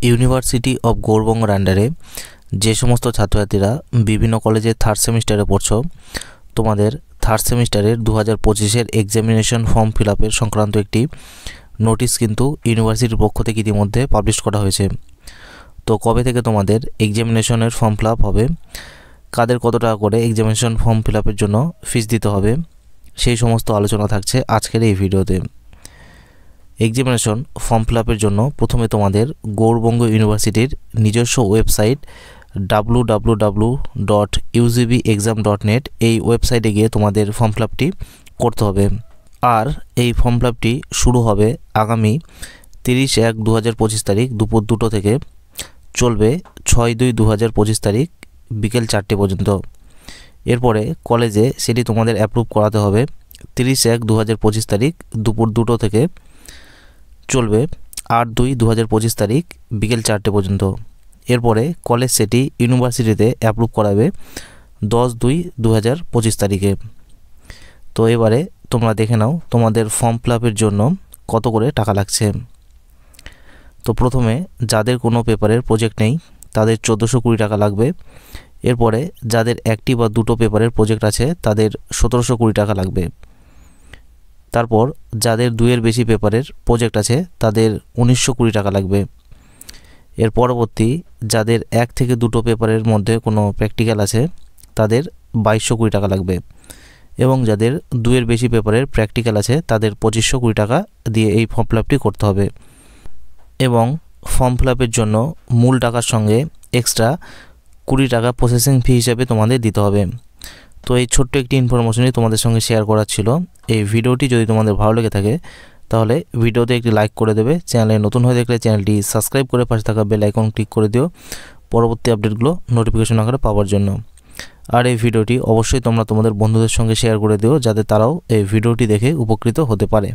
University of গৌড়বঙ্গের আন্ডারে যে সমস্ত ছাত্রছাত্রীরা বিভিন্ন কলেজে থার্ড সেমিস্টারে পড়ছো, তোমাদের থার্ড সেমিস্টারের 2025-এর এক্সামিনেশন ফর্ম ফিল আপের সংক্রান্ত একটি নোটিশ কিন্তু ইউনিভার্সিটির পক্ষ থেকে ইতিমধ্যে পাবলিশ করা হয়েছে। তো কবে থেকে তোমাদের এক্সামিনেশনের ফর্ম ফিল আপ হবে, কাদের কত টাকা করে এক্সামিনেশন ফর্ম ফিল আপের জন্য ফিস দিতে হবে, সেই সমস্ত আলোচনা থাকছে আজকের এই ভিডিওতে। এক্সামিনেশন ফর্ম ফিল আপের জন্য প্রথমে তোমাদের গৌড়বঙ্গ ইউনিভার্সিটির নিজস্ব ওয়েবসাইট www.ugbexam.net এই ওয়েবসাইটে গিয়ে তোমাদের ফর্ম ফিল আপটি করতে হবে। আর এই ফর্ম ফিল আপটি শুরু হবে আগামী 30/1/2025 তারিখ দুপুর 2টো থেকে, চলবে 6/2/2025 তারিখ বিকেল 4টে পর্যন্ত। এরপরে কলেজে সেটি তোমাদের অ্যাপ্রুভ করাতে হবে 30/1/2025 তারিখ দুপুর 2টো থেকে, চলবে 8/2/2025 তারিখ বিকেল 4টে পর্যন্ত। এরপরে কলেজ সেটি ইউনিভার্সিটিতে অ্যাপ্রুভ করাবে 10/2/2025 তারিখে। তো এবারে তোমরা দেখে নাও তোমাদের ফর্ম ফিল আপের জন্য কত করে টাকা লাগছে। তো প্রথমে যাদের কোনো পেপারের প্রজেক্ট নেই তাদের 1420 টাকা লাগবে। এরপরে যাদের একটি বা দুটো পেপারের প্রজেক্ট আছে তাদের 1720 টাকা লাগবে। তারপর যাদের 2-এর বেশি পেপারের প্রজেক্ট আছে তাদের 1920 টাকা লাগবে। এর পরবর্তী যাদের 1 থেকে 2টো পেপারের মধ্যে কোনো প্র্যাকটিক্যাল আছে তাদের 2220 টাকা লাগবে, এবং যাদের 2-এর বেশি পেপারের প্র্যাকটিক্যাল আছে তাদের 2520 টাকা দিয়ে এই ফর্ম ফিল আপটি করতে হবে। এবং ফর্ম ফিল আপের জন্য মূল টাকার সঙ্গে এক্সট্রা 20 টাকা প্রসেসিং ফি হিসেবে তোমাদের দিতে হবে। তো এই ছোট্ট একটি ইনফরমেশনই তোমাদের সঙ্গে শেয়ার করার ছিল। এই ভিডিওটি যদি তোমাদের ভালো লেগে থাকে তাহলে ভিডিওতে একটি লাইক করে দেবে। চ্যানেলে নতুন হয়ে দেখলে চ্যানেলটি সাবস্ক্রাইব করে পাশে থাকা বেল আইকন ক্লিক করে দিও পরবর্তী আপডেটগুলো নোটিফিকেশন আকারে পাওয়ার জন্য। আর এই ভিডিওটি অবশ্যই তোমরা তোমাদের বন্ধুদের সঙ্গে শেয়ার করে দিও যাতে তারাও এই ভিডিওটি দেখে উপকৃত হতে পারে।